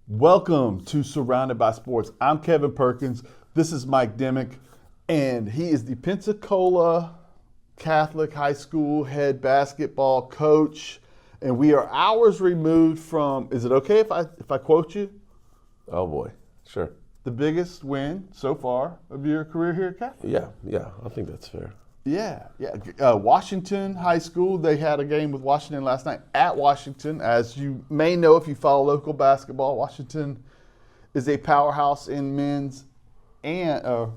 Welcome to Surrounded by Sports. I'm Kevin Perkins. This is Mike Dimick, and he is the Pensacola Catholic High School head basketball coach. And we are hours removed from, is it okay if I quote you? Oh boy, sure. The biggest win so far of your career here at Catholic? Yeah, I think that's fair. Yeah. Washington High School, they had a game with Washington last night at Washington. As you may know if you follow local basketball, Washington is a powerhouse in men's and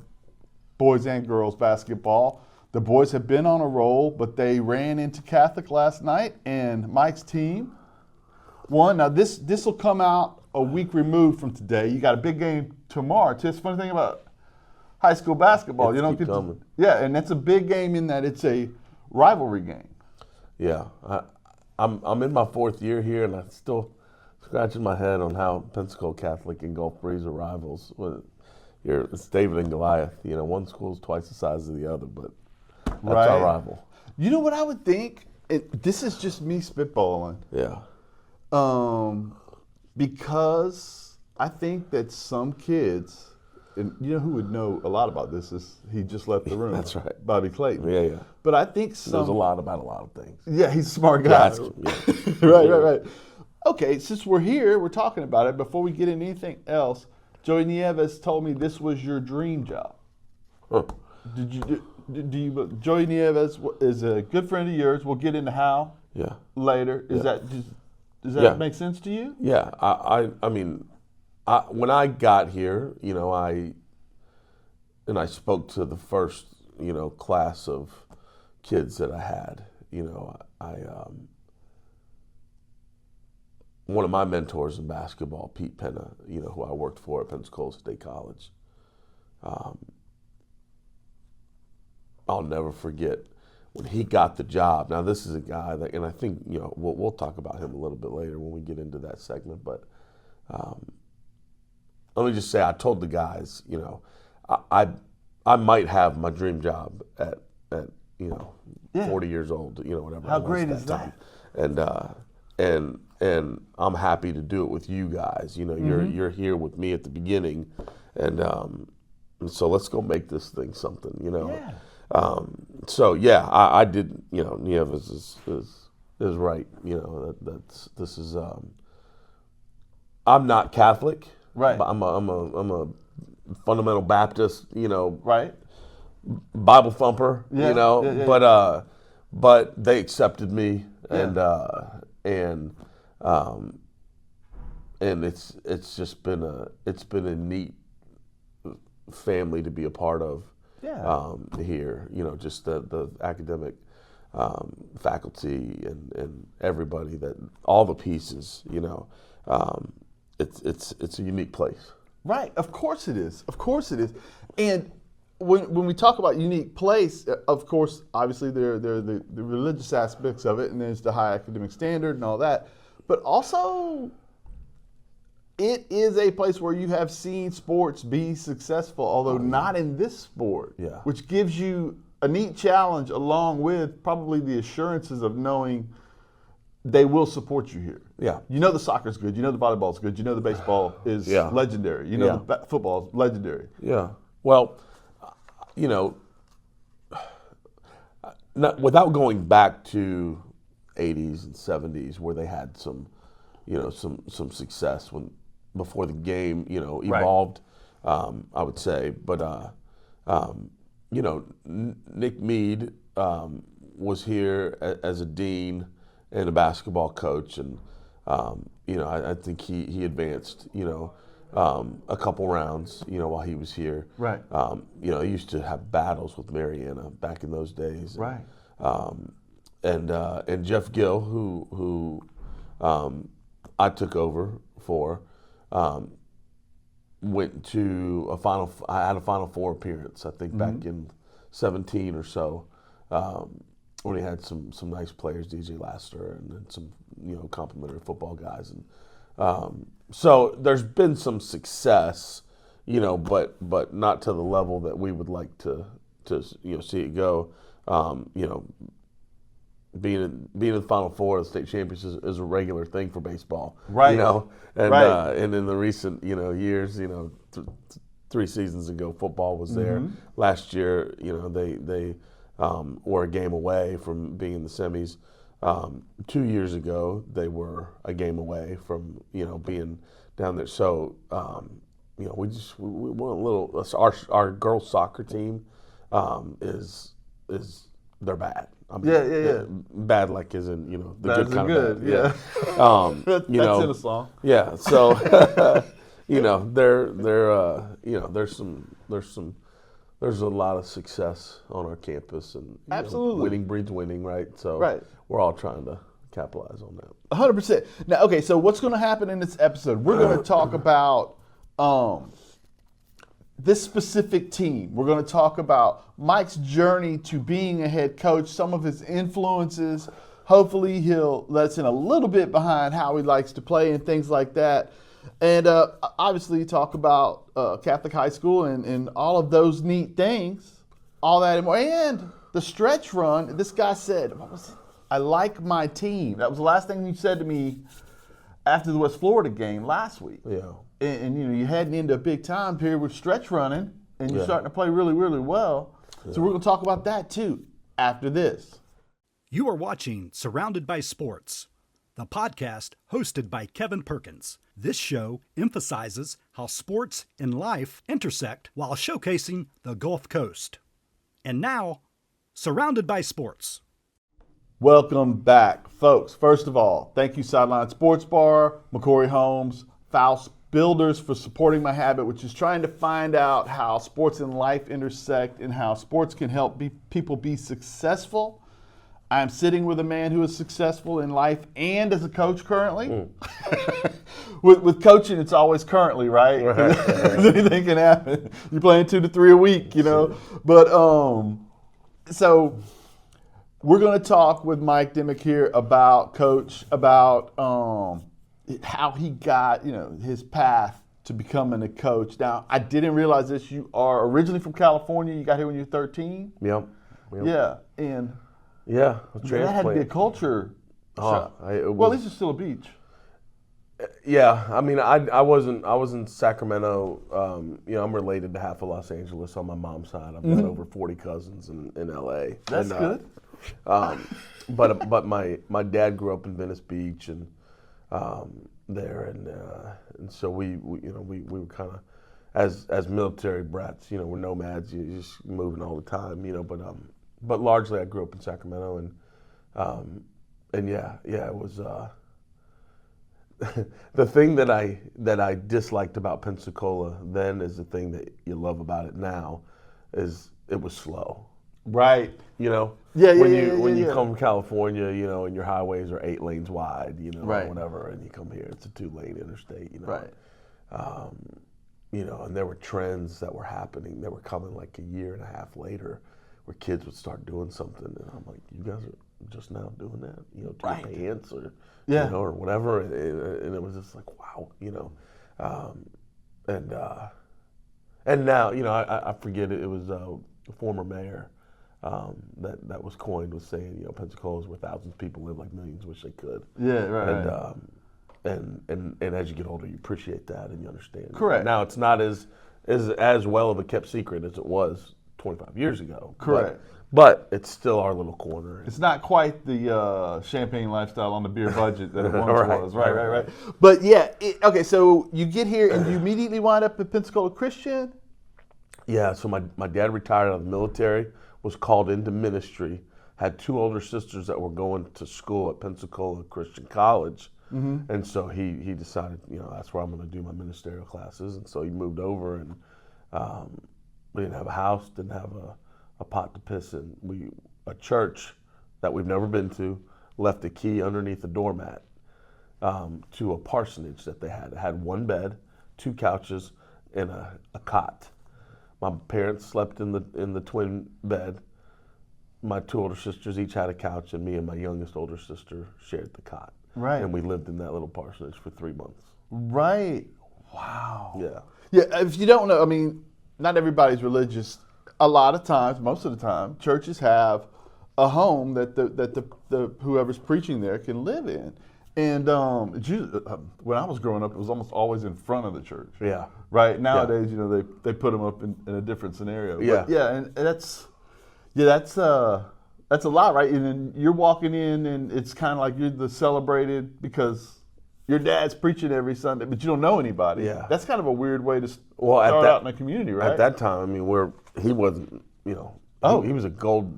boys and girls basketball. The boys have been on a roll, but they ran into Catholic last night, and Mike's team won. Now, this will come out a week removed from today. You got a big game tomorrow. It's the funny thing about high school basketball. You don't get to, and that's a big game in that it's a rivalry game. Yeah, I'm in my fourth year here, and I'm still scratching my head on how Pensacola Catholic and Gulf Breeze are rivals. It's David and Goliath. You know, one school's twice the size of the other, but that's our rival. You know what I would think? This is just me spitballing. Yeah. Because I think that some kids. And you know who would know a lot about this is he just left the room. That's right. Bobby Clayton. Yeah. But I think He knows a lot about a lot of things. Yeah, he's a smart guy. Yeah. Right. Okay, since we're here, we're talking about it. Before we get into anything else, Joey Nieves told me this was your dream job. Huh. Joey Nieves is a good friend of yours. We'll get into how later. Does that make sense to you? Yeah. I mean, when I got here, you know, I spoke to the first, class of kids that I had. You know, one of my mentors in basketball, Pete Penna, who I worked for at Pensacola State College. I'll never forget when he got the job. Now, this is a guy that, and I think, we'll talk about him a little bit later when we get into that segment, but let me just say, I told the guys, I might have my dream job at 40 years old, whatever. How great is that? And I'm happy to do it with you guys. You're here with me at the beginning, and so let's go make this thing something. Yeah. I did. Nieves is right. This is. I'm not Catholic. Right. But I'm a fundamental Baptist, right. Bible thumper, Yeah. But they accepted me, and it's just been a neat family to be a part of. Yeah. Here, just the academic faculty and everybody, that all the pieces, It's a unique place. Right. Of course it is. And when we talk about unique place, of course, obviously there are the religious aspects of it, and there's the high academic standard and all that. But also, it is a place where you have seen sports be successful, although not in this sport, which gives you a neat challenge along with probably the assurances of knowing they will support you here. Yeah. The soccer's good. The volleyball's good. The baseball is legendary. The football's legendary. Yeah. Well, without going back to 80s and 70s where they had some success before the game, evolved, I would say. But, Nick Mead was here as a dean and a basketball coach, and I think he advanced a couple rounds while he was here. Right. He used to have battles with Mariana back in those days. Right. And Jeff Gill, who I took over for, went to I had a Final Four appearance, I think, back in 17 or so. When he had some nice players, DJ Laster, and then some complimentary football guys, and so there's been some success, but not to the level that we would like to see it go. being in the Final Four of the state championship is a regular thing for baseball, Right. You know, and Right. And in the recent years, 3 seasons ago, football was there. Last year, they were a game away from being in the semis. 2 years ago, they were a game away from being down there. So we want a little. Our girls soccer team is they're bad. I mean, Yeah. Bad like as in the Bad good as in kind good, of bad. Yeah. That's in a song. Yeah. So there's a lot of success on our campus, and Absolutely. winning breeds winning, right? So Right. we're all trying to capitalize on that. 100%. Now, okay, so what's going to happen in this episode? We're going to talk about this specific team. We're going to talk about Mike's journey to being a head coach, some of his influences. Hopefully, he'll let us in a little bit behind how he likes to play and things like that. And obviously, talk about Catholic high school and all of those neat things, all that and more. And the stretch run, this guy said, what was it? I like my team. That was the last thing you said to me after the West Florida game last week. Yeah. And you're heading into a big time period with stretch running, and you're Yeah. starting to play really, really well. Yeah. So we're going to talk about that too after this. You are watching Surrounded by Sports, the podcast hosted by Kevin Perkins. This show emphasizes how sports and life intersect while showcasing the Gulf Coast. And now, Surrounded by Sports. Welcome back, folks. First of all, thank you, Sideline Sports Bar, McCory Homes, Faust Builders for supporting my habit, which is trying to find out how sports and life intersect and how sports can help people be successful. I am sitting with a man who is successful in life and as a coach currently. With coaching, it's always currently, right? Anything can happen. You're playing 2 to 3 a week, But so we're going to talk with Mike Dimick here about Coach, about how he got, his path to becoming a coach. Now, I didn't realize this. You are originally from California. You got here when you were 13? Yep. Yeah, and Yeah. that had to be a culture shock. Well, at least it's still a beach. Yeah, I mean, I was in Sacramento. I'm related to half of Los Angeles on my mom's side. I've got over 40 cousins in LA. That's good. But my dad grew up in Venice Beach and there, and so we were kind of as military brats. We're nomads. You're just moving all the time. But largely I grew up in Sacramento, and yeah, it was. The thing that I disliked about Pensacola then is the thing that you love about it now, is it was slow. Right. Yeah. When you come from California, and your highways are 8 lanes wide, right. or whatever, and you come here, it's a 2-lane interstate, Right. And there were trends that were happening. They were coming like a year and a half later, where kids would start doing something, and I'm like, you guys are just now doing that, to right. your pants or or whatever, and it was just like, wow, and now, I forget it was a former mayor that was coined with saying, Pensacola's where thousands of people live like millions wish they could. Yeah, right. And as you get older, you appreciate that and you understand. Correct. Now it's not as well of a kept secret as it was 25 years ago. Correct. But it's still our little corner. It's not quite the champagne lifestyle on the beer budget that it once Right. was. Right. But yeah, okay, so you get here and you immediately wind up at Pensacola Christian? Yeah, so my dad retired out of the military, was called into ministry, had 2 older sisters that were going to school at Pensacola Christian College. Mm-hmm. And so he decided, that's where I'm going to do my ministerial classes. And so he moved over, and we didn't have a house, didn't have a pot to piss in. A church that we've never been to left a key underneath a doormat to a parsonage that they had. It had 1 bed, 2 couches, and a cot. My parents slept in the twin bed. My 2 older sisters each had a couch, and me and my youngest older sister shared the cot. Right. And we lived in that little parsonage for 3 months. Right. Wow. Yeah. Yeah, if you don't know, I mean, not everybody's religious. A lot of times, most of the time, churches have a home that the whoever's preaching there can live in. And it's usually, when I was growing up, it was almost always in front of the church. Yeah. Right nowadays, they put them up in a different scenario. Yeah. But yeah, and that's a lot, right? And then you're walking in, and it's kind of like you're the celebrated because your dad's preaching every Sunday, but you don't know anybody. Yeah. That's kind of a weird way to start that, out in a community, right? At that time, I mean, he wasn't, he was a gold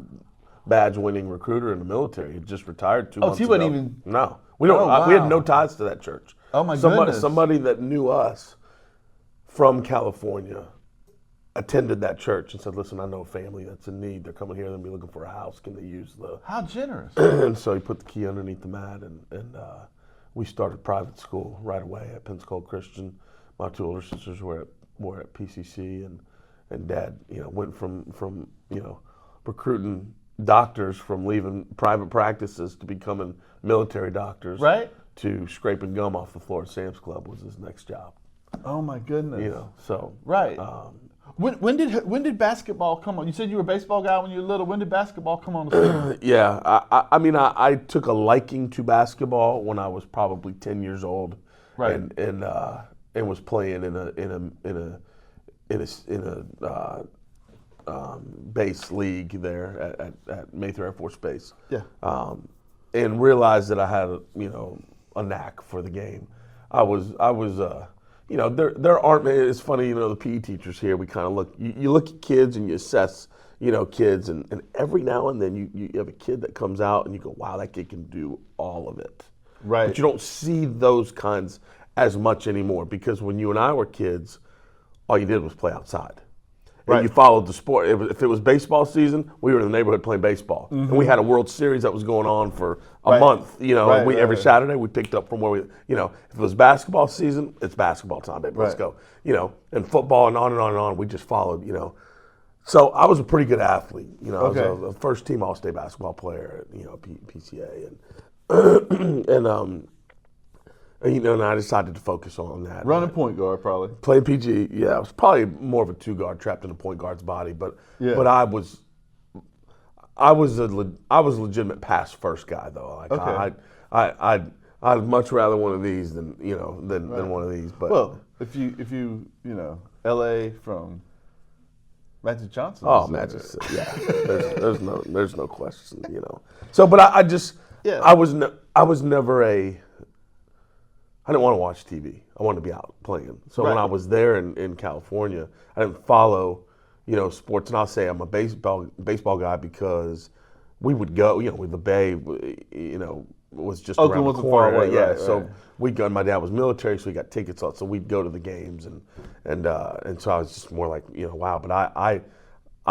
badge winning recruiter in the military. He just retired 2 months ago. So he wasn't even. No, we don't. Oh, We had wow. no ties to that church. Oh my goodness. Somebody that knew us from California attended that church and said, "Listen, I know a family that's in need. They're coming here. They'll be looking for a house. Can they use the?" How generous. And so he put the key underneath the mat, and we started private school right away at Pensacola Christian. My two older sisters were at PCC, and Dad, went from recruiting doctors from leaving private practices to becoming military doctors, Right. to scraping gum off the floor at Sam's Club was his next job. Oh my goodness. So Right. When did basketball come on? You said you were a baseball guy when you were little. When did basketball come on the scene? yeah, I took a liking to basketball when I was probably 10 years old, Right. and was playing in a base league there at Mather Air Force Base. Yeah. And realized that I had a knack for the game. I was there aren't. It's funny, the PE teachers here. We kind of look. You look at kids and you assess, kids, and every now and then you have a kid that comes out and you go, wow, that kid can do all of it. Right. But you don't see those kinds as much anymore because when you and I were kids, all you did was play outside. And Right. you followed the sport. If it was baseball season, we were in the neighborhood playing baseball. And we had a World Series that was going on for a Right. month. Right, and every right. Saturday we picked up from where we, if it was basketball season, it's basketball time, baby. Let's Right. go. And football and on and on and on. We just followed, So I was a pretty good athlete. I was Okay. a first team All-State basketball player at, PCA. And I decided to focus on that. Running point guard, probably. Playing PG, yeah, I was probably more of a two guard trapped in a point guard's body, but Yeah. but I was a legitimate pass first guy though. Like Okay. I'd much rather one of these than than one of these. But Well, if you LA from Magic Johnson. Magic, yeah, there's no question, So, but I just Yeah. I was never I didn't want to watch TV. I wanted to be out playing. So when Right. I was there in California, I didn't follow, sports. And I'll say I'm a baseball guy because we would go, with the Bay, was just Oakland around the wasn't corner. far away, Yeah, right, so right. we'd go. And my dad was military, so we got tickets out. So we'd go to the games, and so I was just more like, wow. But I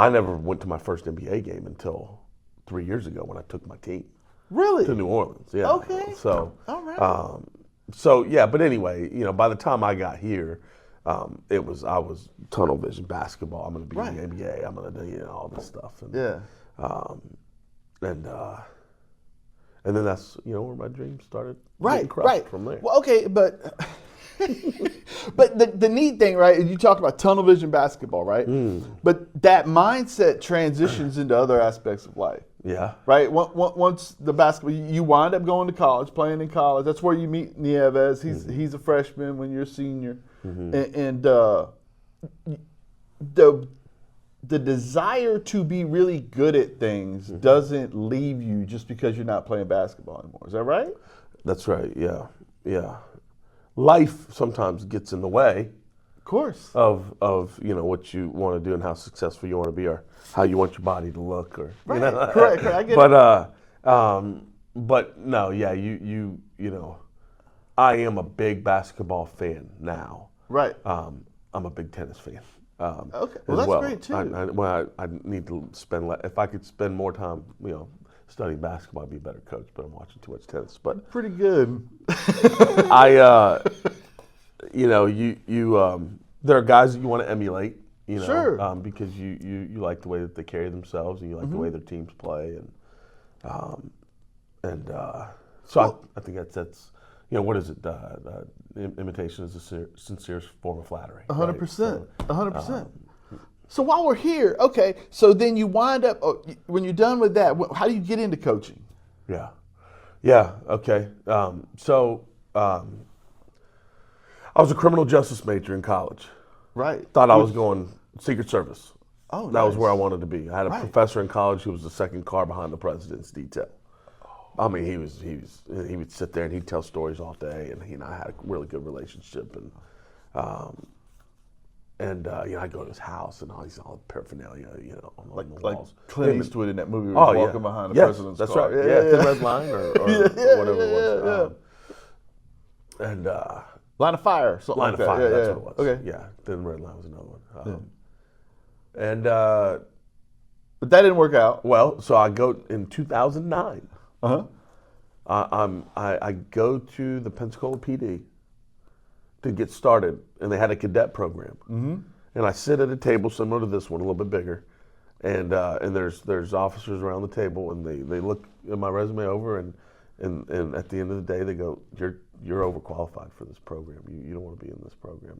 never went to my first NBA game until 3 years ago when I took my team Really? to New Orleans. Yeah. Okay. So. All right. So yeah, but anyway, by the time I got here, I was tunnel vision basketball. I'm going to be in the NBA. I'm going to do all this stuff. And, Yeah. And then that's where my dreams started. Right, getting crushed right. From there. Well, okay, but but the neat thing, right, is you talk about tunnel vision basketball, right? But that mindset transitions into other aspects of life, Yeah. right? Once the basketball, you wind up going to college, playing in college. That's where you meet Nieves. He's a freshman when you're a senior, and the desire to be really good at things doesn't leave you just because you're not playing basketball anymore. Is that right? That's right. Yeah. Yeah. Life sometimes gets in the way Of course. of what you want to do and how successful you want to be or how you want your body to look or Right. Correct. I get it. But no, yeah, you I am a big basketball fan now. Right. I'm a big tennis fan. Okay. As Well, that's great, too. I need to spend if I could spend more time, studying basketball, I'd be a better coach. But I'm watching too much tennis. But Pretty good. I, there are guys that you want to emulate, Sure. because you like the way that they carry themselves and you like the way their teams play, so I think that's what is it? Imitation is the sincerest form of flattery. 100%. 100%. So while we're here, okay, so then you wind up, when you're done with that, how do you get into coaching? Yeah, okay. I was a criminal justice major in college. Right. Thought I was going Secret Service. Oh, That was nice. where I wanted to be. I had a Right. professor in college who was the second car behind the president's detail. I mean, he would sit there and he'd tell stories all day, and he and I had a really good relationship. And I'd go to his house and all the paraphernalia, on the Like walls. Clint Him- Eastwood in that movie where Oh, he's yeah. walking behind the Yes, president's that's car. right. Yeah, Thin Red Line or whatever it was. And Line of Fire, something Line like of that. Fire, that's yeah. what it was. Okay. Yeah, Thin Red Line was another one. But that didn't work out. Well, so I go in 2009. Uh-huh. I go to the Pensacola PD to get started, and they had a cadet program. Mm-hmm. And I sit at a table similar to this one, a little bit bigger, and there's officers around the table, and they look at my resume over, and at the end of the day they go, you're overqualified for this program. You don't want to be in this program.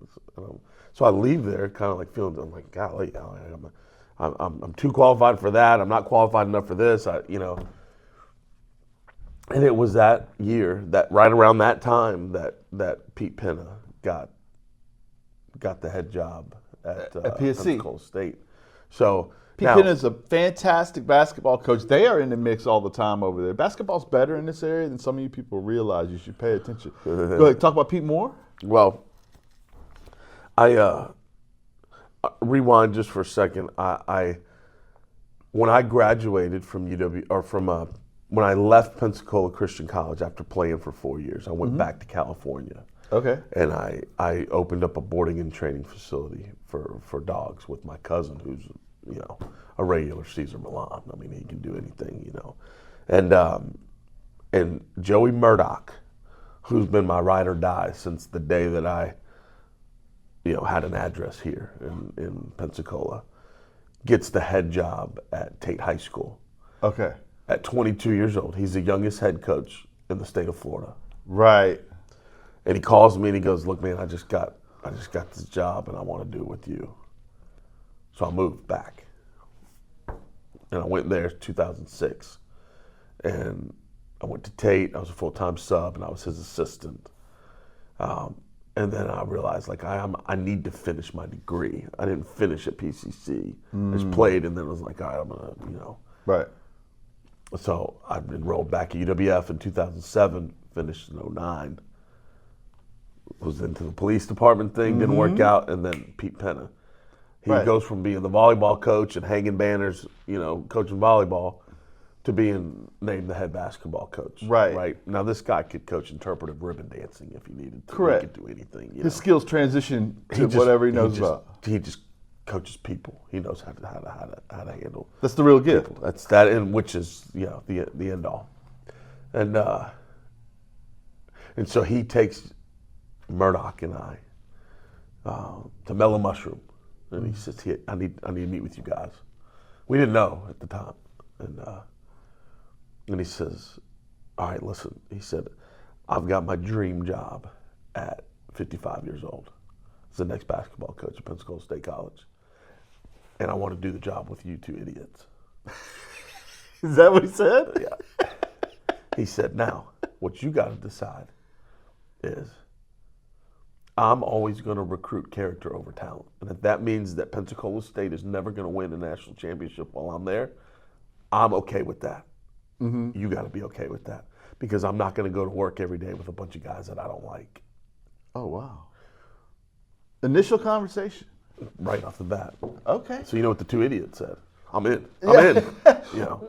So I leave there kind of like feeling, I'm like, golly, I'm too qualified for that. I'm not qualified enough for this. And it was that year, that right around that time, that Pete Penna got the head job at PSC. Pensacola State. So Pete now, Penna's a fantastic basketball coach. They are in the mix all the time over there. Basketball's better in this area than some of you people realize. You should pay attention. Go ahead, talk about Pete more. well, I rewind just for a second. When I graduated from UW or when I left Pensacola Christian College after playing for 4 years, I went back to California. Okay. And I opened up a boarding and training facility for dogs with my cousin, who's a regular Caesar Milan. I mean, he can do anything, And Joey Murdoch, who's been my ride or die since the day that I had an address here in Pensacola, gets the head job at Tate High School. Okay. At 22 years old, he's the youngest head coach in the state of Florida. Right. And he calls me and he goes, "Look, man, I just got this job and I want to do it with you." So I moved back, and I went there 2006, and I went to Tate. I was a full-time sub, and I was his assistant. And then I realized, I need to finish my degree. I didn't finish at PCC. I just played, and then I was like, all right, I'm gonna, Right. So I enrolled back at UWF in 2007, finished in 2009. Was into the police department thing, didn't work out, and then Pete Penna. He Right. goes from being the volleyball coach and hanging banners, coaching volleyball, to being named the head basketball coach. Right. Right. Now this guy could coach interpretive ribbon dancing if he needed to. Correct. He could do anything. His skills transition to whatever he knows about. He just coaches people. He knows how to handle. That's the real gift. People. That's that, and which is the end all, and so he takes Murdoch and I to Mellow Mushroom, and he says, I need to meet with you guys." We didn't know at the time, and he says, "All right, listen." He said, "I've got my dream job at 55 years old as the next basketball coach at Pensacola State College, and I want to do the job with you two idiots." Is that what he said? Yeah. He said, "Now, what you got to decide is I'm always going to recruit character over talent. And if that means that Pensacola State is never going to win a national championship while I'm there, I'm okay with that. Mm-hmm. You got to be okay with that. Because I'm not going to go to work every day with a bunch of guys that I don't like." Oh, wow. Initial conversation. Right off the bat. Okay. So you know what the two idiots said? I'm in. I'm in.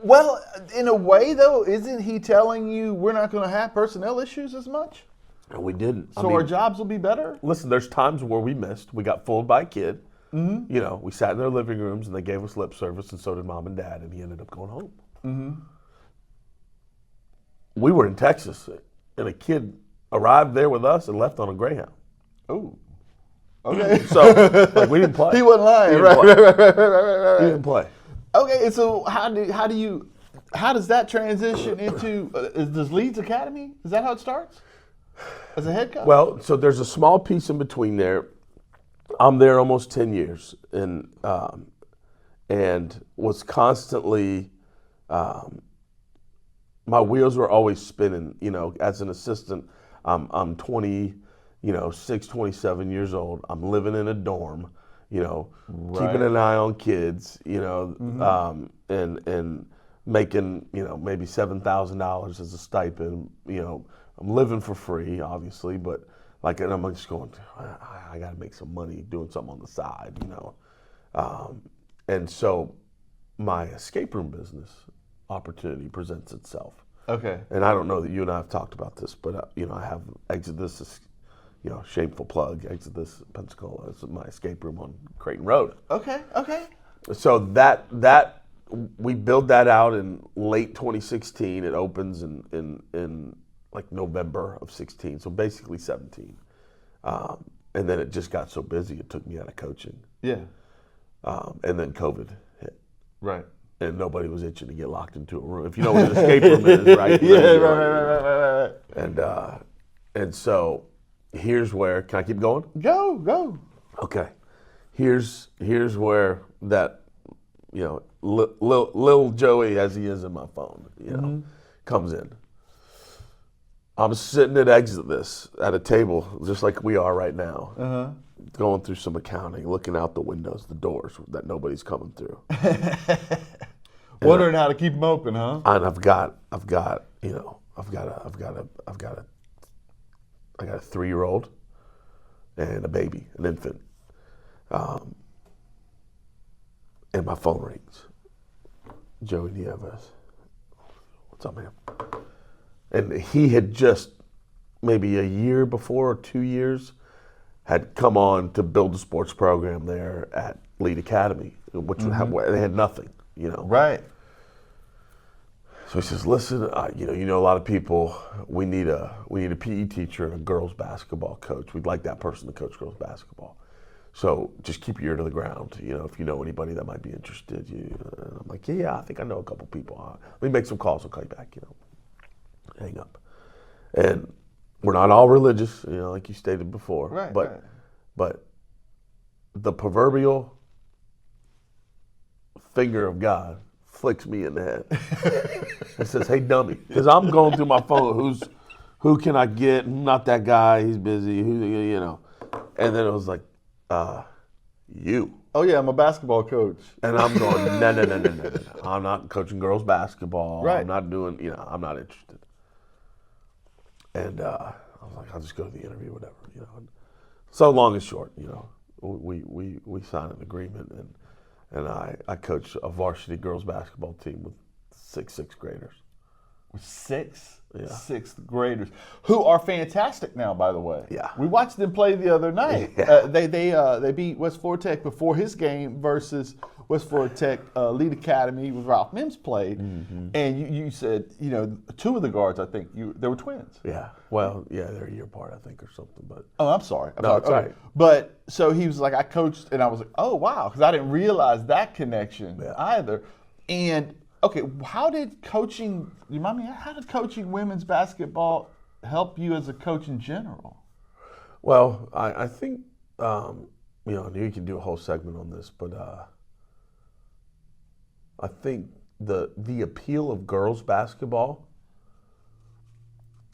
Well, in a way, though, isn't he telling you we're not going to have personnel issues as much? And we didn't. So our jobs will be better? Listen, there's times where we missed. We got fooled by a kid. Mm-hmm. We sat in their living rooms and they gave us lip service, and so did mom and dad, and he ended up going home. Mm-hmm. We were in Texas, and a kid arrived there with us and left on a Greyhound. Oh. Okay. So, we didn't play. He wasn't lying, right? He didn't play. Okay, and so how does that transition into, does Leeds Academy, is that how it starts? As a head coach? Well, so there's a small piece in between there. I'm there almost 10 years, and and was constantly, my wheels were always spinning. As an assistant, I'm 26, 27 years old. I'm living in a dorm, keeping an eye on kids, and making, maybe $7,000 as a stipend. I'm living for free, obviously, but and I'm just going, I got to make some money doing something on the side, and so my escape room business opportunity presents itself. Okay. And I don't know that you and I have talked about this, but I have Exodus, shameful plug, Exodus Pensacola. It's my escape room on Creighton Road. Okay. So that we build that out in late 2016. It opens in like November of 16. So basically 17. And then it just got so busy it took me out of coaching. Yeah. And then COVID hit. Right. And nobody was itching to get locked into a room. If you know what an escape room is, right? Yeah, right. And so here's where, can I keep going? Go. Okay. Here's where that, little Joey, as he is in my phone, comes in. I'm sitting at Exodus at a table, just like we are right now, going through some accounting, looking out the windows, the doors that nobody's coming through. Wondering how to keep them open, huh? And I've got a 3-year-old and a baby, an infant. And my phone rings. Joey Nieves. What's up, man? And he had just, maybe a year before or 2 years, had come on to build a sports program there at Lead Academy, which would have, they had nothing, Right. So he says, listen, a lot of people, we need a PE teacher and a girls basketball coach. We'd like that person to coach girls basketball. So just keep your ear to the ground, if you know anybody that might be interested. And I'm like, yeah, I think I know a couple people. Let me make some calls, I'll call you back, hang up. And we're not all religious, like you stated before. Right. But the proverbial finger of God flicks me in the head. It says, hey, dummy. Because I'm going through my phone, who can I get? I'm not that guy, he's busy, And then it was like, you. Oh, yeah, I'm a basketball coach. And I'm going, no. I'm not coaching girls basketball. Right. I'm not doing, I'm not interested. And I was like, I'll just go to the interview, whatever, So long and short, we signed an agreement, and I coach a varsity girls basketball team with sixth graders. Sixth graders, who are fantastic now, by the way. Yeah. We watched them play the other night. Yeah. They beat West Florida Tech before his game versus West Florida Tech Lead Academy with Ralph Mims played. And you said, two of the guards, I think, they were twins. Yeah. Well, yeah, they're a year apart, I think, or something. But Oh, I'm sorry. No, it's all right. But so he was like, I coached, and I was like, oh, wow, because I didn't realize that connection either. And okay, how did coaching women's basketball help you as a coach in general? Well, I think, you can do a whole segment on this, but I think the appeal of girls basketball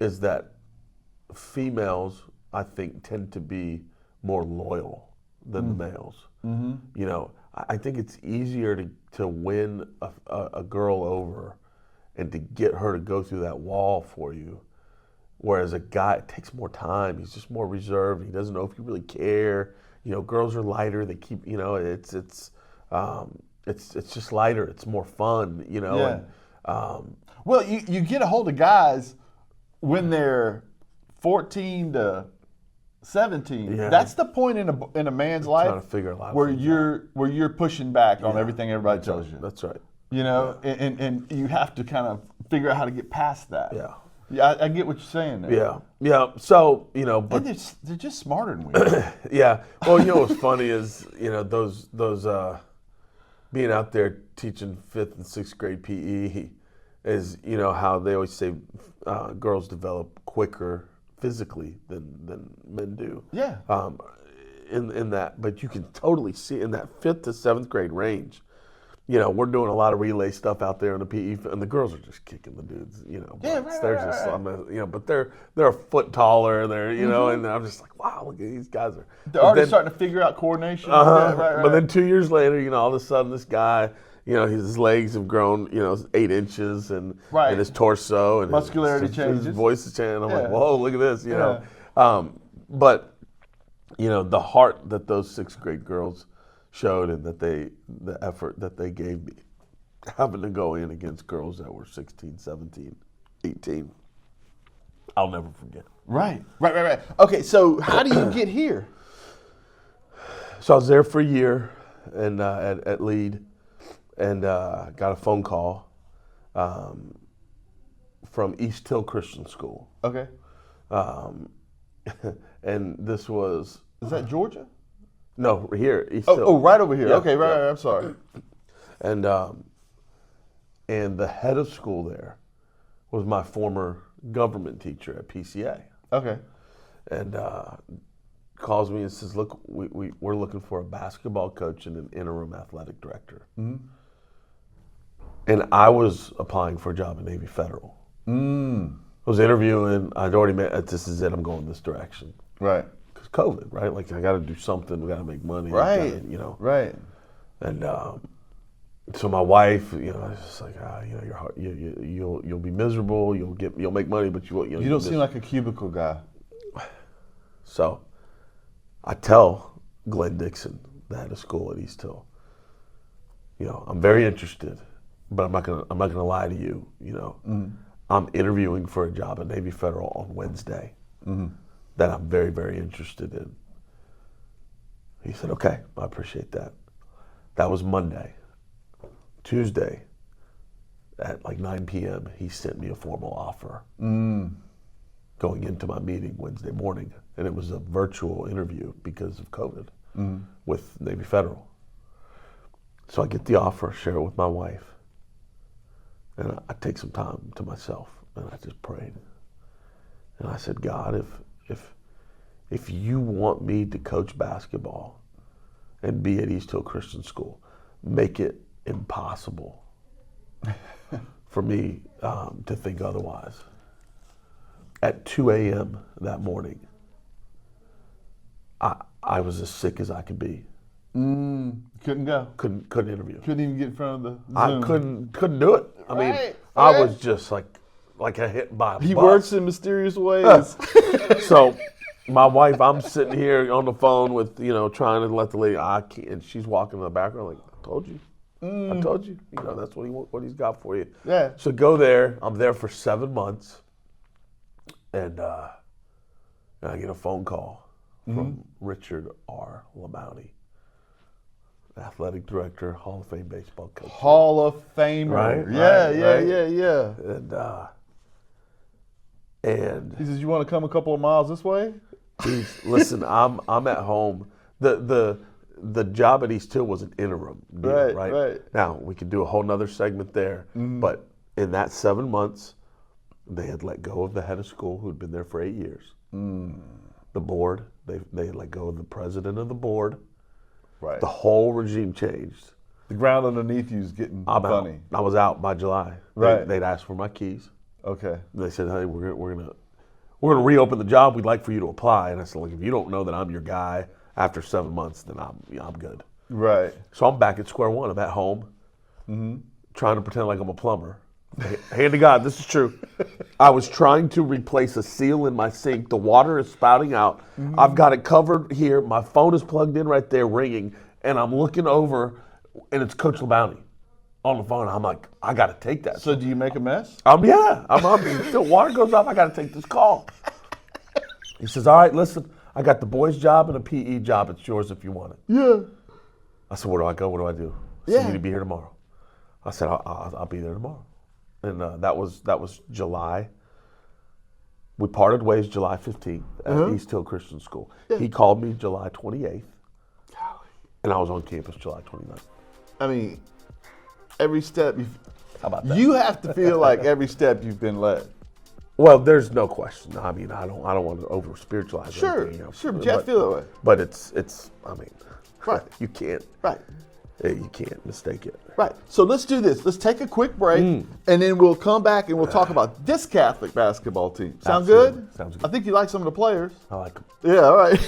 is that females, I think, tend to be more loyal than the males. I think it's easier to win a girl over and to get her to go through that wall for you. Whereas a guy, it takes more time. He's just more reserved. He doesn't know if you really care. Girls are lighter. They keep, it's just lighter. It's more fun, Yeah. And, Well, you get a hold of guys when they're 14 to 17. Yeah. That's the point in a man's life trying to figure a lot of where things you're pushing back on everything everybody tells you. That's right. And you have to kind of figure out how to get past that. Yeah. Yeah, I get what you're saying there. Yeah. So, but And they're just smarter than we are. yeah. Well, what's funny is, those being out there teaching 5th and 6th grade PE is, how they always say girls develop quicker physically than men do. Yeah. In that, but you can totally see in that 5th to 7th grade range, we're doing a lot of relay stuff out there in the PE, and the girls are just kicking the dudes, Yeah, butts. right, They're right, just, right. but they're a foot taller. They're, and I'm just like, wow, look at these guys are. They're already starting to figure out coordination. Uh-huh. Yeah, right. But then 2 years later, all of a sudden, this guy, his legs have grown, 8 inches, and his torso and muscularity changes. His voice is changing. I'm Yeah. like, whoa, look at this, Yeah. But the heart that those 6th grade girls showed, and the effort that they gave me, having to go in against girls that were 16, 17, 18, I'll never forget. Right. Okay, so how do you get here? So I was there for a year, and at Lead, and got a phone call from East Hill Christian School. Okay. And this was... Is that Georgia? No, here, East Hill. Oh, right over here. Yeah, Okay, right, I'm sorry. And the head of school there was my former government teacher at PCA. Okay. And calls me and says, look, we're looking for a basketball coach and an interim athletic director. Mm-hmm. And I was applying for a job at Navy Federal. I was interviewing. I'd already met, this is it, I'm going this direction. Right. Because COVID, right? Like, I got to do something. We got to make money. Right. Right. And so my wife, I was just like, you'll be miserable. You'll make money, but you don't seem like a cubicle guy. So I tell Glenn Dixon, the head of school at East Hill, I'm very interested, but I'm not gonna lie to you. I'm interviewing for a job at Navy Federal on Wednesday that I'm very, very interested in. He said, okay, I appreciate that. That was Monday. Tuesday at like 9 p.m., he sent me a formal offer going into my meeting Wednesday morning. And it was a virtual interview because of COVID with Navy Federal. So I get the offer, share it with my wife. And I take some time to myself, and I just prayed. And I said, God, if you want me to coach basketball and be at East Hill Christian School, make it impossible for me to think otherwise. At 2 a.m. that morning, I was as sick as I could be. Couldn't go. Couldn't interview. Couldn't even get in front of the Zoom. I couldn't do it. I mean, I was just like a hit by a bus. He works in mysterious ways. So my wife, I'm sitting here on the phone with, trying to let the lady, I can't, and she's walking in the background like, I told you. I told you. That's what he's got for you. Yeah. So go there. I'm there for 7 months. And I get a phone call from Richard R. Lamounty, athletic director, Hall of Fame baseball coach. Hall of Famer. Right? Yeah. And he says, you want to come a couple of miles this way? Listen, I'm at home. The job at East Hill was an interim deal, right? Now, we could do a whole nother segment there, but in that 7 months, they had let go of the head of school who'd been there for 8 years. The board, they had let go of the president of the board. Right. The whole regime changed. The ground underneath you is getting funny. I was out by July. Right. They'd asked for my keys. Okay. And they said, hey, we're gonna reopen the job. We'd like for you to apply. And I said, look, if you don't know that I'm your guy after 7 months, then I'm good. Right. So I'm back at square one. I'm at home, trying to pretend like I'm a plumber. Hand to God, this is true. I was trying to replace a seal in my sink. The water is spouting out. I've got it covered here. My phone is plugged in right there, ringing, and I'm looking over, and it's Coach LeBounty on the phone. I'm like, I got to take that. So do you make a mess? Yeah. The water goes off. I got to take this call. He says, all right, listen, I got the boys' job and a PE job. It's yours if you want it. Yeah. I said, where do I go? What do I do? I said, you need to be here tomorrow. I said, I'll be there tomorrow. And that was July. We parted ways July 15th at East Hill Christian School. Yeah. He called me July 28th, and I was on campus July 29th. I mean, every step How about that? You have to feel like every step you've been led. Well, there's no question. I mean, I don't want to over spiritualize Sure, anything. sure, but you have to feel that way. But it's. I mean, right? You can't. Right. You can't mistake it. Right. So let's do this. Let's take a quick break, and then we'll come back and we'll talk about this Catholic basketball team. Sound Absolutely. good? Sounds good. I think you like some of the players. I like them. Yeah, all right.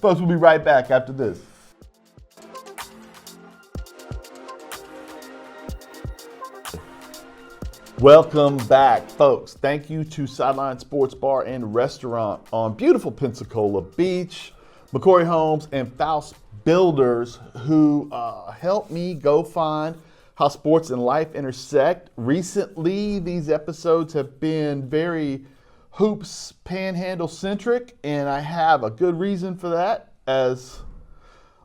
Folks, we'll be right back after this. Welcome back, folks. Thank you to Sideline Sports Bar and Restaurant on beautiful Pensacola Beach, McCory Homes, and Faust Builders, who helped me go find how sports and life intersect. Recently, these episodes have been very hoops Panhandle centric, and I have a good reason for that, as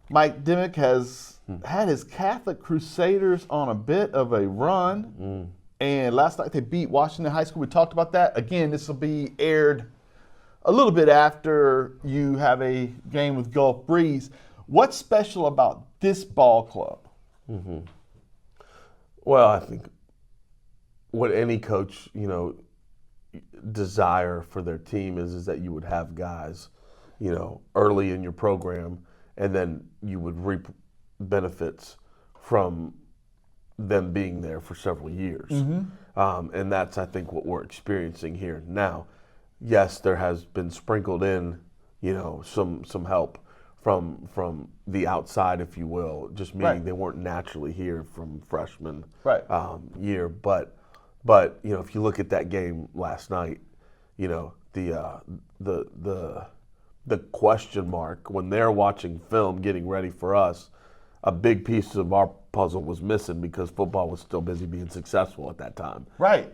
Mike Dimick has had his Catholic Crusaders on a bit of a run. And last night they beat Washington High School. We talked about that. Again, this will be aired a little bit after you have a game with Gulf Breeze. What's special about this ball club? Well, I think what any coach, desire for their team is that you would have guys, early in your program, and then you would reap benefits from them being there for several years. And that's, I think, what we're experiencing here now. Yes, there has been sprinkled in, some help from the outside, if you will, just meaning they weren't naturally here from freshman year. But if you look at that game last night, the question mark when they're watching film, getting ready for us, a big piece of our puzzle was missing because football was still busy being successful at that time. Right.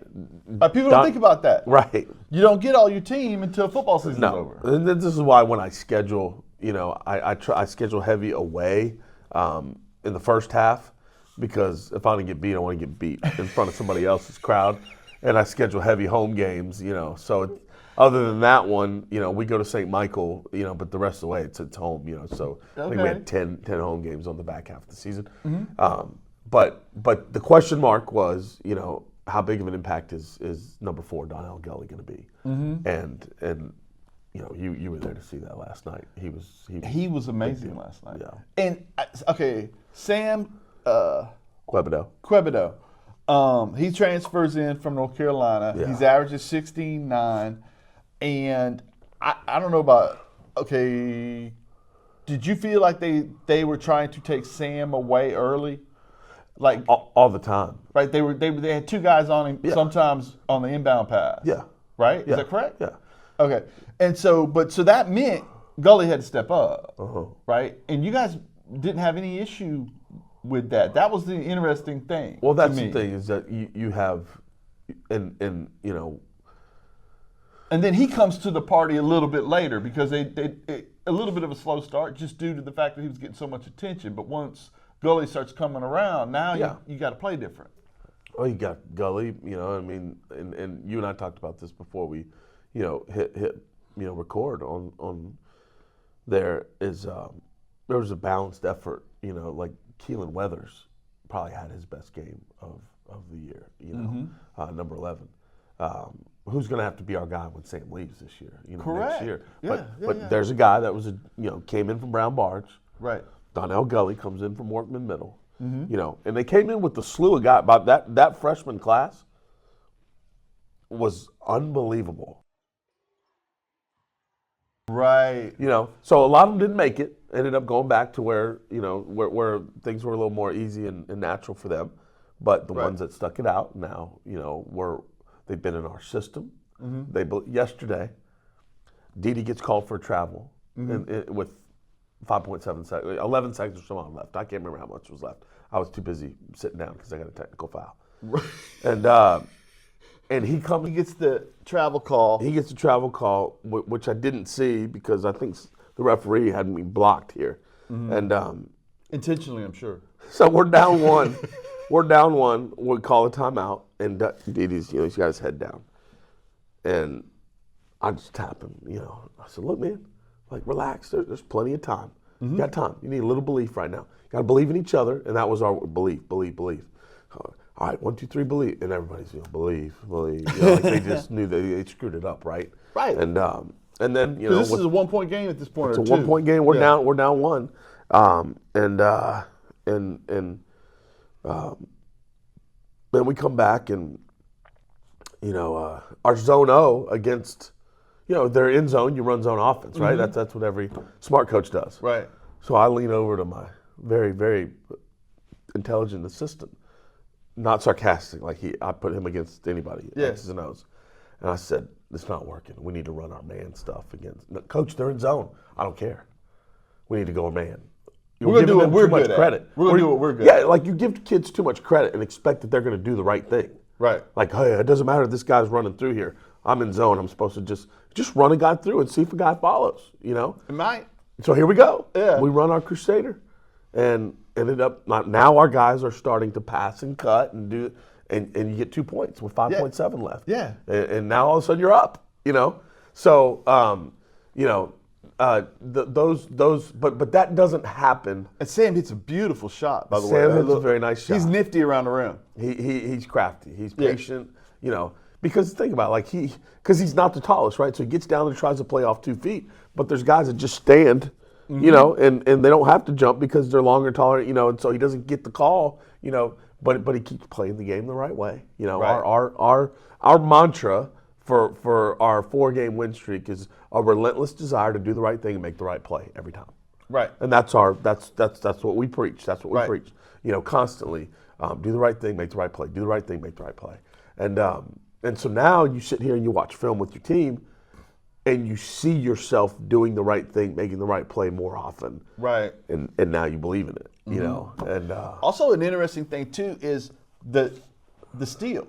People don't think about that. Right. You don't get all your team until football season's over. And this is why when I schedule, I schedule heavy away in the first half, because if I want to get beat, I want to get beat in front of somebody else's crowd. And I schedule heavy home games, so other than that one, we go to St. Michael, but the rest of the way it's home, so I think we had 10 home games on the back half of the season. But the question mark was, how big of an impact is number 4 Donnell Gully going to be? And you were there to see that last night. He was amazing last night. Yeah. And Sam Quebedo. He transfers in from North Carolina. Yeah. He's averaging 16.9. And I don't know about, did you feel like they were trying to take Sam away early? Like all the time. Right? They had 2 guys on him sometimes on the inbound pass. Yeah. Right? Yeah. Is that correct? Yeah. Okay. And so that meant Gully had to step up. Right? And you guys didn't have any issue with that. That was the interesting thing. Well, that's the thing, is that you have, and then he comes to the party a little bit later because they a little bit of a slow start just due to the fact that he was getting so much attention. But once Gully starts coming around, now you got to play different. Well, you got Gully, and you and I talked about this before we, hit record on there was a balanced effort, like Keelan Weathers probably had his best game of the year, number 11. Who's going to have to be our guy when Sam leaves this year, Correct. next year. But there's a guy that was came in from Brown Barge. Right. Donnell Gully comes in from Workman Middle. And they came in with the slew of guys. About that freshman class was unbelievable. Right. So a lot of them didn't make it. Ended up going back to where where things were a little more easy and natural for them. But the ones that stuck it out now, they've been in our system. Yesterday, Didi gets called for travel with 5.7 seconds, 11 seconds or so on left. I can't remember how much was left. I was too busy sitting down because I got a technical foul. And he gets the travel call. He gets the travel call, which I didn't see because I think the referee had me blocked here. And intentionally, I'm sure. So we're down 1. We're down 1. We call a timeout, and Didi's, he's got his head down. And I just tap him, I said, look, man, relax. There's plenty of time. You got time. You need a little belief right now. You got to believe in each other, and that was our belief. All right, 1, 2, 3, believe. And everybody's, believe. They just knew they screwed it up, right? Right. And then, this is a 1-point game at this point. It's a 1-point game. We're down 1. and then we come back and, our zone O against, they're in zone, you run zone offense, right? That's what every smart coach does. Right. So I lean over to my very, very intelligent assistant, not sarcastic, I put him against anybody, X's and O's. And I said, it's not working. We need to run our man stuff against. No, Coach, they're in zone. I don't care. We need to go man. We're going to do what we're good credit. We're going to do what we're good at. Yeah, you give kids too much credit and expect that they're going to do the right thing. Right. Hey, it doesn't matter if this guy's running through here. I'm in zone. I'm supposed to just run a guy through and see if a guy follows, It might. So here we go. Yeah. We run our Crusader and ended up, now our guys are starting to pass and cut and do, and you get 2 points with 5.7 left. Yeah. And now all of a sudden you're up, So, but that doesn't happen. And Sam hits a beautiful shot, by the way. Sam hits a very nice shot. He's nifty around the rim. He's crafty. He's patient, because think about it, because he's not the tallest, right? So he gets down and tries to play off 2 feet, but there's guys that just stand, and they don't have to jump because they're longer, taller, and so he doesn't get the call, but he keeps playing the game the right way. Right. Our mantra for our 4-game win streak is a relentless desire to do the right thing and make the right play every time. Right. And that's what we preach. That's what we Right. preach. Constantly do the right thing, make the right play. Do the right thing, make the right play. And so now you sit here and you watch film with your team, and you see yourself doing the right thing, making the right play more often. Right. And now you believe in it. And also an interesting thing too is the steal.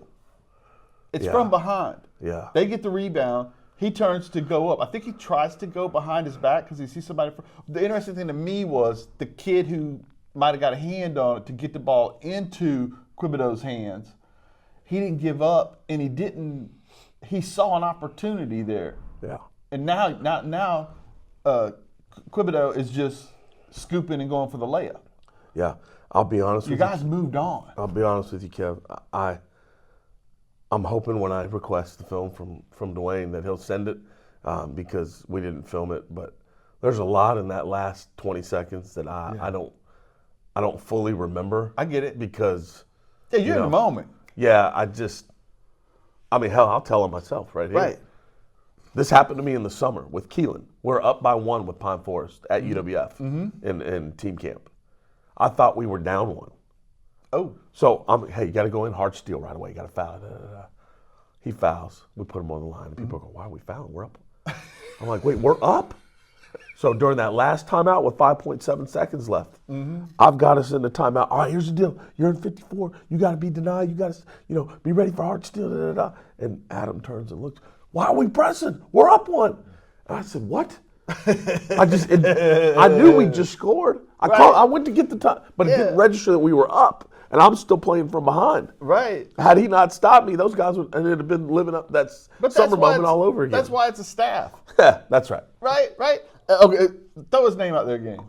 It's from behind. Yeah. They get the rebound. He turns to go up. I think he tries to go behind his back because he sees somebody. The interesting thing to me was the kid who might have got a hand on it to get the ball into Quibido's hands. He didn't give up, and he saw an opportunity there. Yeah. And now Quibido is just scooping and going for the layup. Yeah. I'll be honest with you. You guys moved on. I'll be honest with you, Kev. I'm hoping when I request the film from Dwayne that he'll send it because we didn't film it. But there's a lot in that last 20 seconds that I don't fully remember. I get it. Because you're in the moment. Yeah, hell, I'll tell him myself right here. Right. This happened to me in the summer with Keelan. We're up by 1 with Pine Forest at UWF in team camp. I thought we were down 1. Oh. So, hey, you got to go in hard steal right away. You got to foul. He fouls. We put him on the line. And people go, why are we fouling? We're up. I'm like, wait, we're up? So during that last timeout with 5.7 seconds left, I've got us in the timeout. All right, here's the deal. You're in 54. You got to be denied. You got to, be ready for hard steal. And Adam turns and looks. Why are we pressing? We're up 1. And I said, what? I knew we just scored. I went to get the time, but it didn't register that we were up, and I'm still playing from behind. Right. Had he not stopped me, those guys would have been living up that summer moment all over again. That's why it's a staff. Yeah, that's right. Right. Okay, throw his name out there again.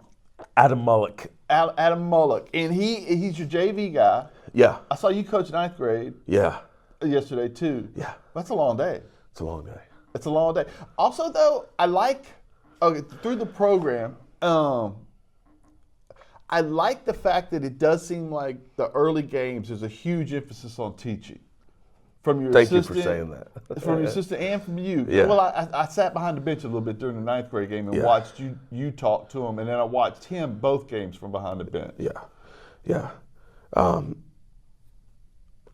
Adam Mullock. Adam Mullock, and he's your JV guy. Yeah. I saw you coach 9th grade. Yeah. Yesterday too. Yeah. That's a long day. It's a long day. It's a long day. Also, though, I like through the program. I like the fact that it does seem like the early games there's a huge emphasis on teaching. From your Thank you assistant, for saying that. From your assistant and from you. Yeah. Well, I sat behind the bench a little bit during the 9th grade game and watched you talk to him, and then I watched him both games from behind the bench. Yeah. I'll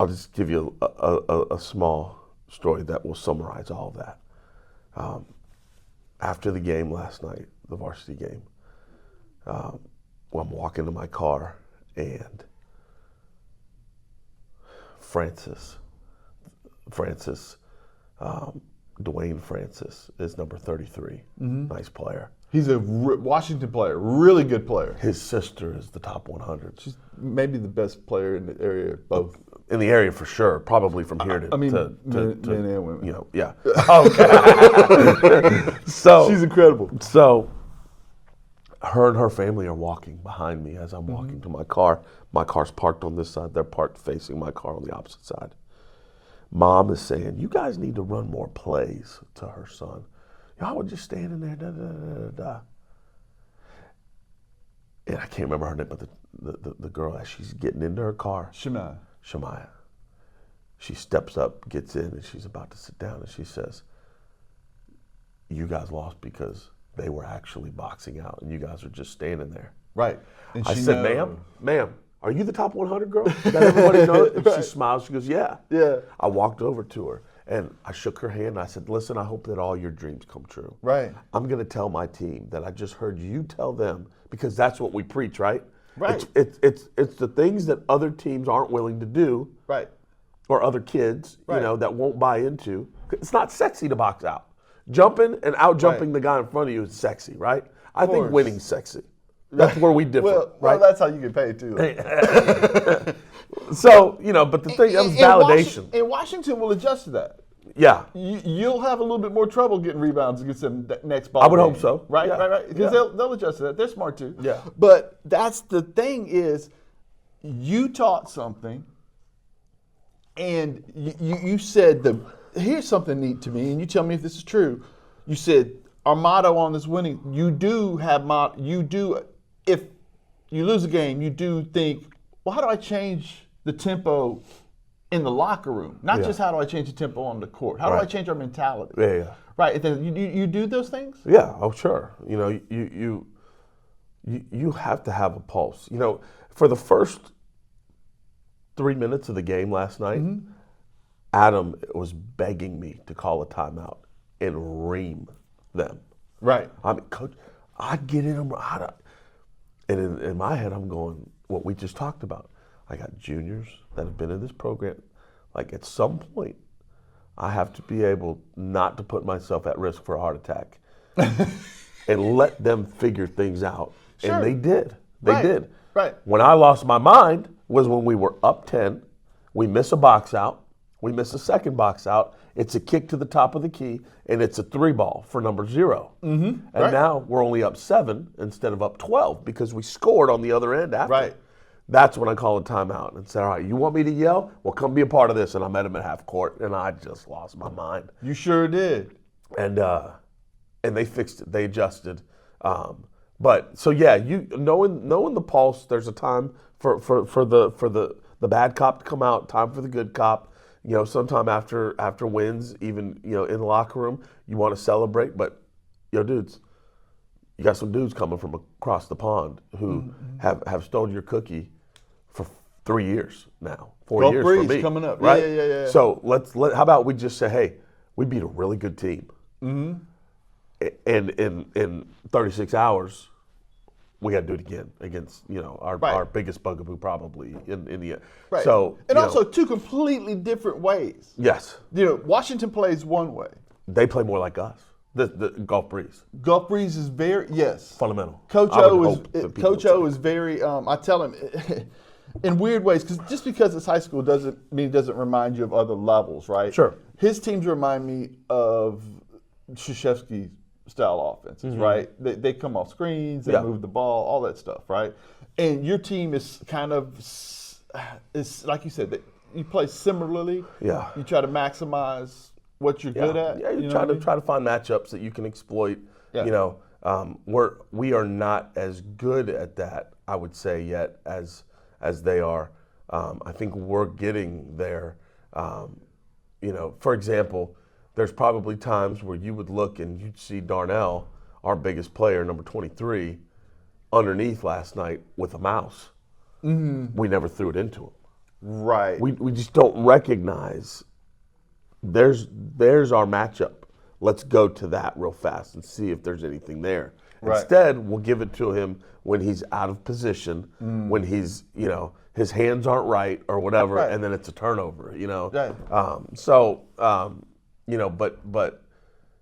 just give you a small story that will summarize all of that. After the game last night, the varsity game, I'm walking to my car, and Francis, Dwayne Francis is number 33. Nice player. He's a Washington player, really good player. His sister is the top 100. She's maybe the best player in the area, both. In the area for sure, probably from here to men and women. Yeah. Okay. So she's incredible. So her and her family are walking behind me as I'm walking to my car. My car's parked on this side. They're parked facing my car on the opposite side. Mom is saying, you guys need to run more plays to her son. Y'all were just standing there, and I can't remember her name, but the girl, as she's getting into her car, Shemaiah. She steps up, gets in, and she's about to sit down, and she says, "You guys lost because they were actually boxing out, and you guys are just standing there." Right. And I said, ma'am, are you the top 100 girl that everybody knows? And she smiles, she goes, yeah. Yeah. I walked over to her, and I shook her hand, and I said, listen, I hope that all your dreams come true. Right. I'm going to tell my team that I just heard you tell them, because that's what we preach, right? Right. It's the things that other teams aren't willing to do. Right. Or other kids, Right. that won't buy into. It's not sexy to box out. Jumping and out-jumping the guy in front of you is sexy, right? I think winning's sexy. That's where we differ, right? Well, that's how you get paid too. So, but the thing, that was validation. And Washington will adjust to that. Yeah. You'll have a little bit more trouble getting rebounds against them next ball. I would game. hope so. Right, Yeah. right. Because they'll adjust to that. They're smart too. Yeah. But that's the thing is, you taught something, and you said here's something neat to me, and you tell me if this is true. You said our motto on this winning. You do have if you lose a game, you do think, well, how do I change the tempo in the locker room? Not just how do I change the tempo on the court. How do I change our mentality? Yeah. Right. You do those things? Yeah, oh sure. You have to have a pulse. For the first 3 minutes of the game last night, Adam was begging me to call a timeout and ream them. Right. I mean, Coach, I'd get in them. And in my head, I'm going, what we just talked about. I got juniors that have been in this program. Like, at some point, I have to be able not to put myself at risk for a heart attack and let them figure things out. Sure. And they did. They did. Right. When I lost my mind was when we were up 10, we miss a box out, we miss a second box out, it's a kick to the top of the key, and it's a 3-ball for number 0. And now we're only up 7 instead of up 12 because we scored on the other end after. Right. That's when I call a timeout and say, all right, you want me to yell? Well, come be a part of this. And I met him at half court, and I just lost my mind. You sure did. And they fixed it. They adjusted. But so yeah, you knowing the pulse. There's a time for the bad cop to come out. Time for the good cop. Sometime after wins, even in the locker room, you want to celebrate. But dudes, you got some dudes coming from across the pond who have stolen your cookie for 3 years now. 4 years for me. Coming up, right? Yeah. So how about we just say, hey, we beat a really good team. And in 36 hours, we got to do it again against our biggest bugaboo probably in the right. So and also 2 completely different ways. Yes. Washington plays one way. They play more like us. The Gulf Breeze. Gulf Breeze is very fundamental. Coach O is very. I tell him in weird ways just because it's high school doesn't mean it doesn't remind you of other levels, right? Sure. His teams remind me of Krzyzewski style offenses, right? They come off screens, they move the ball, all that stuff, right? And your team is kind of like you said, that you play similarly. Yeah. You try to maximize what you're good at. Yeah, you try to find matchups that you can exploit. Yeah. We are not as good at that, I would say, yet as they are. I think we're getting there. For example, there's probably times where you would look and you'd see Darnell, our biggest player, number 23, underneath last night with a mouse. We never threw it into him. Right. We just don't recognize there's our matchup. Let's go to that real fast and see if there's anything there. Right. Instead, we'll give it to him when he's out of position, when he's, his hands aren't right or whatever, and then it's a turnover, Right. But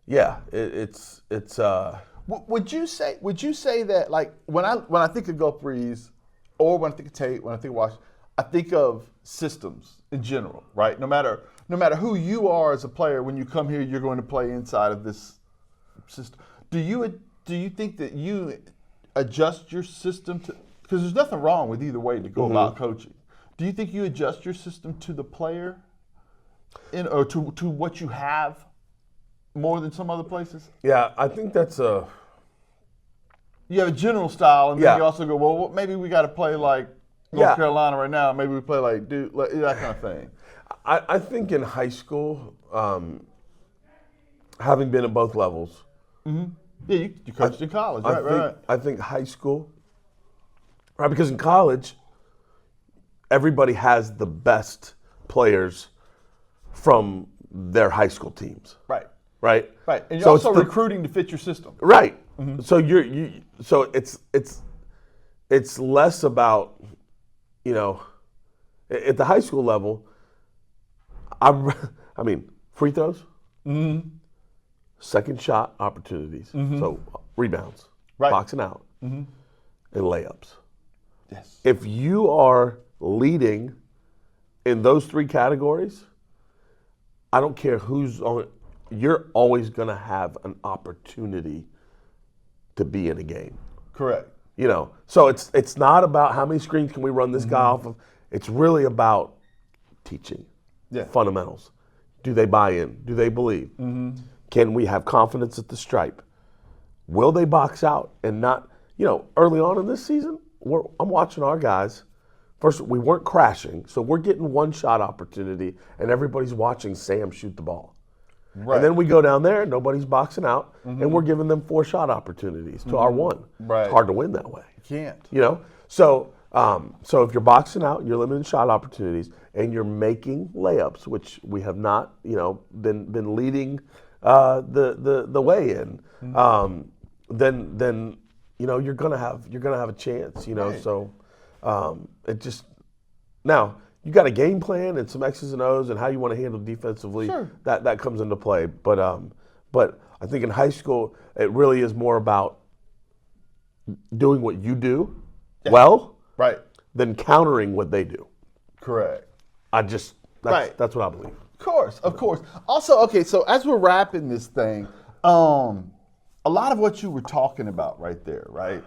yeah, it's. Would you say that, like, when I think of Gulf Breeze, or when I think of Tate, when I think of Washington, I think of systems in general, right? No matter who you are as a player, when you come here, you're going to play inside of this system. Do you think that you adjust your system to? Because there's nothing wrong with either way to go about coaching. Do you think you adjust your system to the player, or to what you have, more than some other places? Yeah, I think that's You have a general style, and then Yeah. you also go, well, maybe we got to play like North Carolina right now. Maybe we play like Duke, like, that kind of thing. I think in high school, having been at both levels, Yeah, you coached in college, right? I think high school, right? Because in college, everybody has the best players from their high school teams, Right. right? Right, and you're So also it's the- recruiting to fit your system. Right. So so it's less about, at the high school level. I mean, free throws, second shot opportunities, so rebounds, Right. boxing out, and layups. Yes. If you are leading in those three categories, I don't care who's on. You're always going to have an opportunity to be in a game. Correct. So it's not about how many screens can we run this guy off of. It's really about teaching fundamentals. Do they buy in? Do they believe? Can we have confidence at the stripe? Will they box out and not? Early on in this season, I'm watching our guys. First, we weren't crashing, so we're getting one shot opportunity, and everybody's watching Sam shoot the ball. Right. And then we go down there, nobody's boxing out, and we're giving them 4 shot opportunities to our 1. Right. It's hard to win that way. Can't. So if you're boxing out, you're limiting shot opportunities, and you're making layups, which we have not, been leading the way in, then you're gonna have a chance. Right. So it just now. You got a game plan and some X's and O's and how you want to handle defensively. Sure. That comes into play. But I think in high school it really is more about doing what you do well, Right. than countering what they do. Correct. That's what I believe. Of course. Also, okay, so as we're wrapping this thing, a lot of what you were talking about right there, right?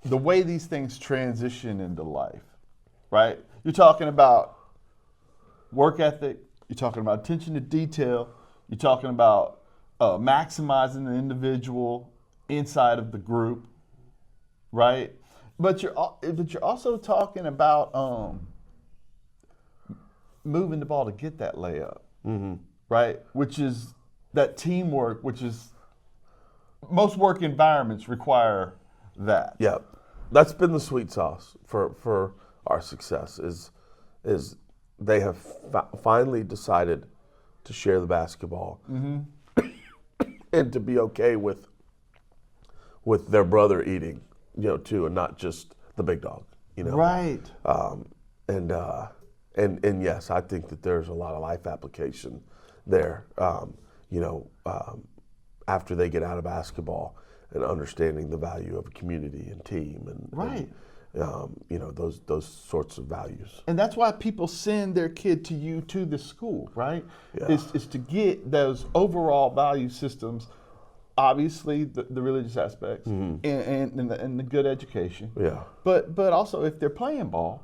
The way these things transition into life, right? You're talking about work ethic. You're talking about attention to detail. You're talking about maximizing the individual inside of the group, right? But you're also talking about moving the ball to get that layup, right? Which is that teamwork, which is most work environments require that. Yeah, that's been the sweet sauce for our success is they have finally decided to share the basketball and to be okay with their brother eating, too, and not just the big dog, Right. And yes, I think that there's a lot of life application there, after they get out of basketball and understanding the value of a community and team and Right. Those sorts of values. And that's why people send their kid to you to the school, right? Yeah. It's to get those overall value systems, obviously the religious aspects and the good education. Yeah. But also if they're playing ball,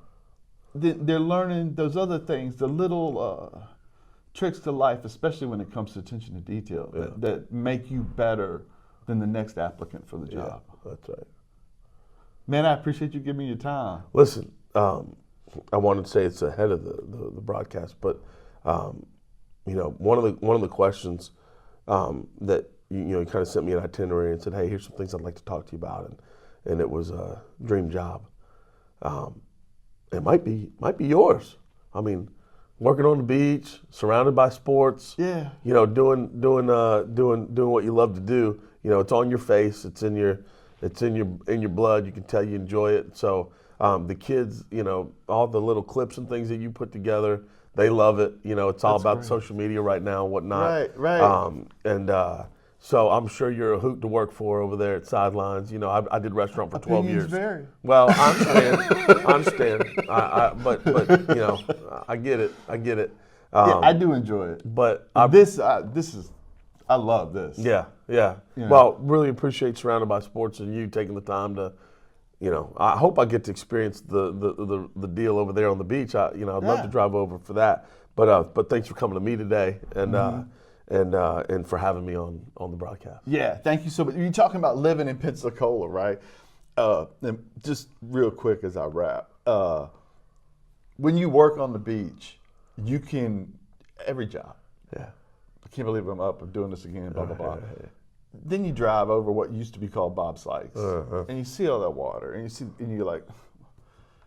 they're learning those other things, the little tricks to life, especially when it comes to attention to detail, that make you better than the next applicant for the job. Yeah, that's right. Man, I appreciate you giving me your time. Listen, I wanted to say it's ahead of the broadcast, but one of the questions that you kind of sent me an itinerary and said, hey, here's some things I'd like to talk to you about, and it was a dream job. It might be yours. I mean, working on the beach, surrounded by sports. Yeah. Doing what you love to do. It's on your face. It's in your blood. You can tell you enjoy it. So the kids, all the little clips and things that you put together, they love it. It's all about great. social media right now and whatnot. Right. So I'm sure you're a hoot to work for over there at Sidelines. I did restaurant for 12 Opinions years. vary. Well, I understand. But I get it. Yeah, I do enjoy it. But I love this. Yeah. Yeah. Well, really appreciate Surrounded by Sports and you taking the time to, I hope I get to experience the deal over there on the beach. I'd love to drive over for that. But thanks for coming to me today, and and for having me on the broadcast. Yeah, thank you so much. You're talking about living in Pensacola, right? And just real quick as I wrap, when you work on the beach, you can, every job. Yeah. I can't believe I'm up and doing this again, blah, blah, blah. Then you drive over what used to be called Bob Sykes, and you see all that water, and you're like,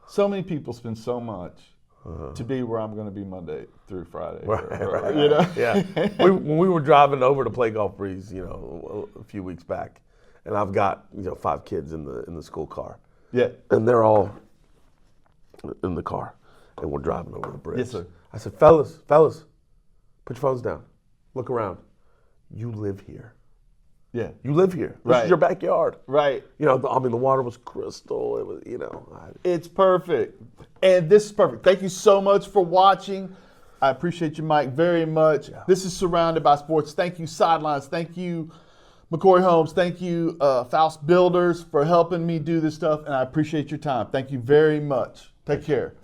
so many people spend so much to be where I'm going to be Monday through Friday. Right. You know? Yeah. When we were driving over to play Gulf Breeze, a few weeks back, and I've got 5 kids in the school car. Yeah. And they're all in the car, and we're driving over the bridge. Yes, sir. I said, fellas, put your phones down. Look around. You live here. Yeah. You live here. This Right. is your backyard. Right. The water was crystal. It was, It's perfect. And this is perfect. Thank you so much for watching. I appreciate you, Mike, very much. Yeah. This is Surrounded by Sports. Thank you, Sidelines. Thank you, McCoy Homes. Thank you, Faust Builders, for helping me do this stuff. And I appreciate your time. Thank you very much. Take care.